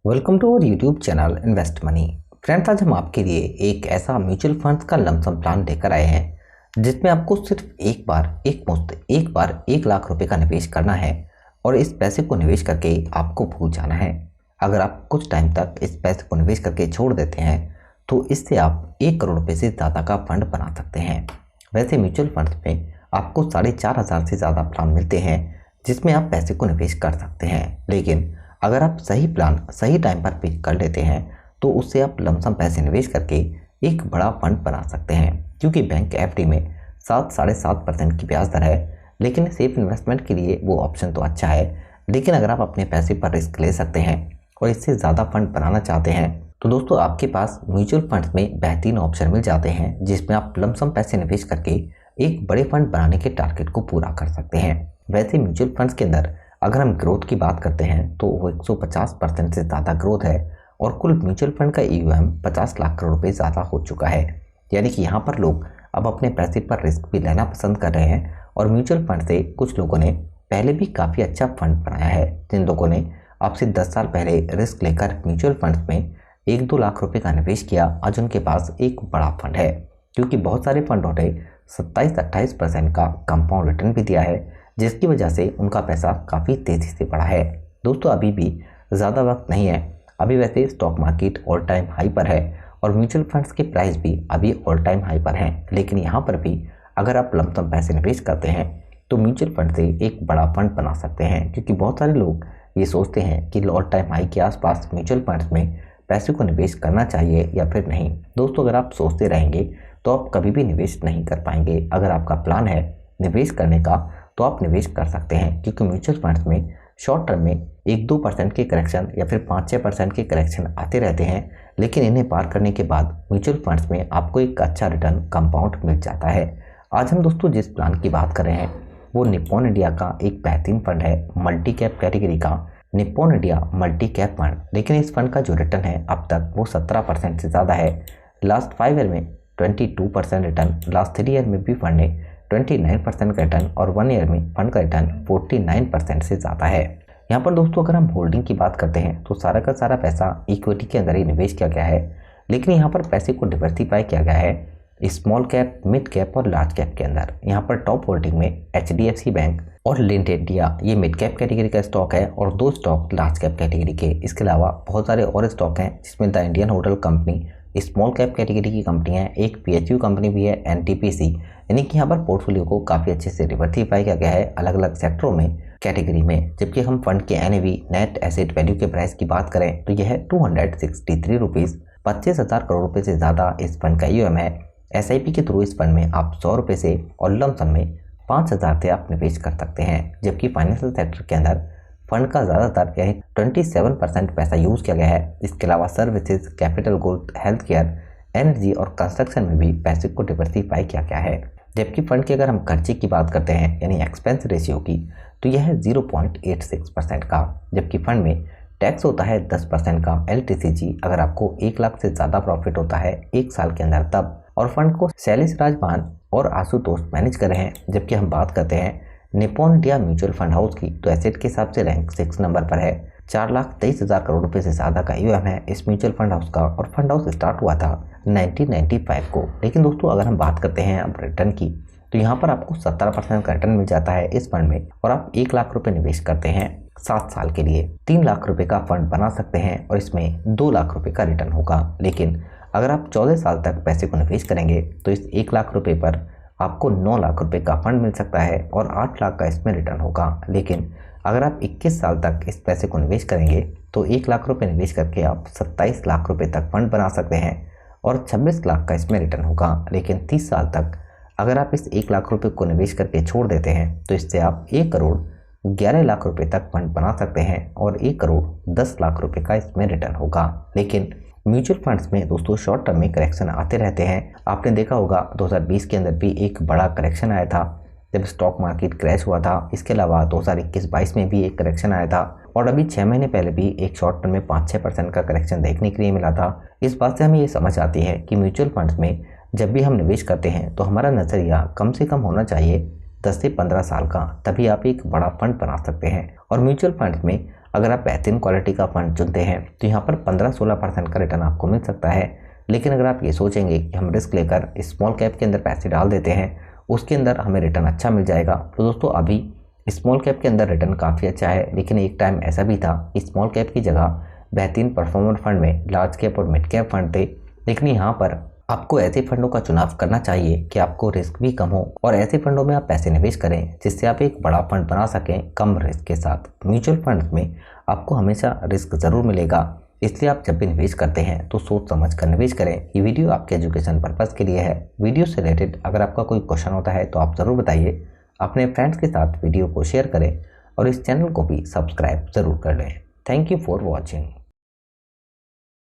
Welcome to our YouTube channel invest money. Friends, आज हम आपके लिए एक ऐसा म्यूचुअल फंड्स का लमसम प्लान लेकर आए हैं जिसमें आपको सिर्फ एक बार 1 लाख रुपए का निवेश करना है और इस पैसे को निवेश करके आपको भूल जाना है। अगर आप कुछ टाइम तक इस पैसे को निवेश करके छोड़ देते हैं तो इससे आप 1 करोड़ रुपये से ज़्यादा का फंड बना सकते हैं। वैसे म्यूचुअल फंड्स में आपको 4,500 से ज़्यादा प्लान मिलते हैं जिसमें आप पैसे को निवेश कर सकते हैं, लेकिन अगर आप सही प्लान सही टाइम पर पिक कर लेते हैं तो उससे आप लमसम पैसे निवेश करके एक बड़ा फंड बना सकते हैं। क्योंकि बैंक एफडी में 7-7.5% की ब्याज दर है, लेकिन सेफ इन्वेस्टमेंट के लिए वो ऑप्शन तो अच्छा है। लेकिन अगर आप अपने पैसे पर रिस्क ले सकते हैं और इससे ज़्यादा फंड बनाना चाहते हैं तो दोस्तों आपके पास म्यूचुअल फंड्स में बेहतरीन ऑप्शन मिल जाते हैं जिसमें आप लमसम पैसे निवेश करके एक बड़े फंड बनाने के टारगेट को पूरा कर सकते हैं। वैसे म्यूचुअल फंड्स के अंदर अगर हम ग्रोथ की बात करते हैं तो वो 150% से ज़्यादा ग्रोथ है और कुल म्यूचुअल फंड का AUM 50 लाख करोड़ रुपए ज़्यादा हो चुका है। यानी कि यहाँ पर लोग अब अपने पैसे पर रिस्क भी लेना पसंद कर रहे हैं और म्यूचुअल फंड से कुछ लोगों ने पहले भी काफ़ी अच्छा फंड बनाया है। जिन लोगों ने अब से 10 साल पहले रिस्क लेकर म्यूचुअल फंड्स में 1-2 लाख रुपये का निवेश किया, आज उनके पास एक बड़ा फंड है। क्योंकि बहुत सारे फंडों ने 27-28% का कंपाउंड रिटर्न भी दिया है, जिसकी वजह से उनका पैसा काफ़ी तेज़ी से बढ़ा है। दोस्तों अभी भी ज़्यादा वक्त नहीं है। अभी वैसे stock market all time high पर है और म्यूचुअल फंड्स के प्राइस भी अभी ऑल टाइम हाई पर हैं, लेकिन यहाँ पर भी अगर आप लमसम पैसे निवेश करते हैं तो म्यूचुअल फंड से एक बड़ा फंड बना सकते हैं। क्योंकि बहुत सारे लोग ये सोचते हैं कि ऑल टाइम हाई के आसपास म्यूचुअल फंड्स में पैसे को निवेश करना चाहिए या फिर नहीं। दोस्तों अगर आप सोचते रहेंगे तो आप कभी भी निवेश नहीं कर पाएंगे। अगर आपका प्लान है निवेश करने का तो आप निवेश कर सकते हैं, क्योंकि म्यूचुअल फंड्स में शॉर्ट टर्म में 1-2% के करेक्शन या फिर 5-6% के करेक्शन आते रहते हैं, लेकिन इन्हें पार करने के बाद म्यूचुअल फंड्स में आपको एक अच्छा रिटर्न कंपाउंड मिल जाता है। आज हम दोस्तों जिस प्लान की बात कर रहे हैं वो निप्पॉन इंडिया का एक बेहतरीन फंड है, मल्टी कैप कैटेगरी का Nippon India multi cap fund. लेकिन इस फंड का जो रिटर्न है अब तक वो 17% से ज़्यादा है। लास्ट 5 ईयर में 22% रिटर्न, लास्ट 3 ईयर में भी फंड ने 29% का रिटर्न और 1 ईयर में फंड का रिटर्न 49% से ज़्यादा है। यहाँ पर दोस्तों अगर हम होल्डिंग की बात करते हैं तो सारा का सारा पैसा इक्विटी के अंदर ही निवेश किया गया है, लेकिन यहाँ पर पैसे को डिवर्सिफाई किया गया है स्मॉल कैप, मिड कैप और लार्ज कैप के अंदर। यहाँ पर टॉप होल्डिंग में HDFC बैंक और लिंट इंडिया ये मिड कैप कैटेगरी का स्टॉक है और 2 स्टॉक लार्ज कैप कैटेगरी के। इसके अलावा बहुत सारे और स्टॉक हैं जिसमें the Indian hotel company small cap category की कंपनी है, एक PHU कंपनी भी है NTPC। यानी कि यहाँ पर पोर्टफोलियो को काफ़ी अच्छे से डिवर्सिफाई किया गया है अलग अलग सेक्टरों में, कैटेगरी में। जबकि हम फंड के NAV नेट एसेट वैल्यू के प्राइस की बात करें तो यह है 263 रुपीज़। 25,000 करोड़ रुपये से ज़्यादा इस फंड का AUM है। SIP के थ्रू इस फंड में आप 100 रुपये से और लमसम में 5,000 से आप निवेश कर सकते हैं। जबकि फाइनेंशियल सेक्टर के अंदर फंड का ज़्यादातर यानी 27% पैसा यूज़ किया गया है। इसके अलावा services, capital good, health care, energy और कंस्ट्रक्शन में भी पैसे को डिवर्सिफाई किया गया है। जबकि फंड की अगर हम खर्चे की बात करते हैं यानी एक्सपेंस रेशियो की तो यह है 0.86% का। जबकि फंड में टैक्स होता है 10% का LTCG अगर आपको 1 लाख से ज़्यादा प्रॉफिट होता है 1 साल के अंदर तब। और फंड को शैलेश राजभान और आशुतोष मैनेज कर रहे हैं। जबकि हम बात करते हैं Nippon India mutual fund house की तो एसेट के हिसाब से रैंक 6 नंबर पर है। 4,23,000 करोड़ रुपए से ज़्यादा का AUM है इस म्यूचुअल फंड हाउस का और फंड हाउस स्टार्ट हुआ था 1995 को। लेकिन दोस्तों अगर हम बात करते हैं अब रिटर्न की तो यहाँ पर आपको 17% का रिटर्न मिल जाता है इस फंड में और आप 1 लाख रुपये निवेश करते हैं 7 साल के लिए 3 लाख रुपये का फंड बना सकते हैं और इसमें 2 लाख रुपये का रिटर्न होगा। लेकिन अगर आप 14 साल तक पैसे को निवेश करेंगे तो इस 1 लाख रुपये पर आपको 9 लाख रुपए का फंड मिल सकता है और 8 लाख का इसमें रिटर्न होगा। लेकिन अगर आप 21 साल तक इस पैसे को निवेश करेंगे तो 1 लाख रुपए निवेश करके आप 27 लाख रुपए तक फंड बना सकते हैं और 26 लाख का इसमें रिटर्न होगा। लेकिन 30 साल तक अगर आप इस 1 लाख रुपए को निवेश करके छोड़ देते हैं तो इससे आप 1 करोड़ 11 लाख रुपए तक फंड बना सकते हैं और 1 करोड़ 10 लाख रुपए का इसमें रिटर्न होगा। लेकिन म्यूचुअल फंड्स में दोस्तों शॉर्ट टर्म में करेक्शन आते रहते हैं। आपने देखा होगा 2020 के अंदर भी एक बड़ा करेक्शन आया था जब स्टॉक मार्केट क्रैश हुआ था। इसके अलावा 2021-22 में भी एक करेक्शन आया था और अभी 6 महीने पहले भी एक शॉर्ट टर्म में 5-6% का करेक्शन देखने के लिए मिला था। इस बात से हमें ये समझ आती है कि म्यूचुअल फंड्स में जब भी हम निवेश करते हैं तो हमारा नज़रिया कम से कम होना चाहिए 10 से 15 साल का, तभी आप एक बड़ा फंड बना सकते हैं। और म्यूचुअल फंड्स में अगर आप बेहतरीन क्वालिटी का फंड चुनते हैं तो यहाँ पर 15-16% का रिटर्न आपको मिल सकता है। लेकिन अगर आप ये सोचेंगे कि हम रिस्क लेकर स्मॉल कैप के अंदर पैसे डाल देते हैं, उसके अंदर हमें रिटर्न अच्छा मिल जाएगा, तो दोस्तों अभी स्मॉल कैप के अंदर रिटर्न काफ़ी अच्छा है। लेकिन एक टाइम ऐसा भी था कि स्मॉल कैप की जगह बेहतरीन परफॉर्मर फंड में लार्ज कैप और मिड कैप फंड थे। लेकिन यहाँ पर आपको ऐसे फंडों का चुनाव करना चाहिए कि आपको रिस्क भी कम हो और ऐसे फंडों में आप पैसे निवेश करें जिससे आप एक बड़ा फंड बना सकें कम रिस्क के साथ। म्यूचुअल फंड में आपको हमेशा रिस्क ज़रूर मिलेगा, इसलिए आप जब भी निवेश करते हैं तो सोच समझ कर निवेश करें। ये वीडियो आपके एजुकेशन पर्पज़ के लिए है। वीडियो से रिलेटेड अगर आपका कोई क्वेश्चन होता है तो आप ज़रूर बताइए। अपने फ्रेंड्स के साथ वीडियो को शेयर करें और इस चैनल को भी सब्सक्राइब ज़रूर कर लें। Thank you for watching.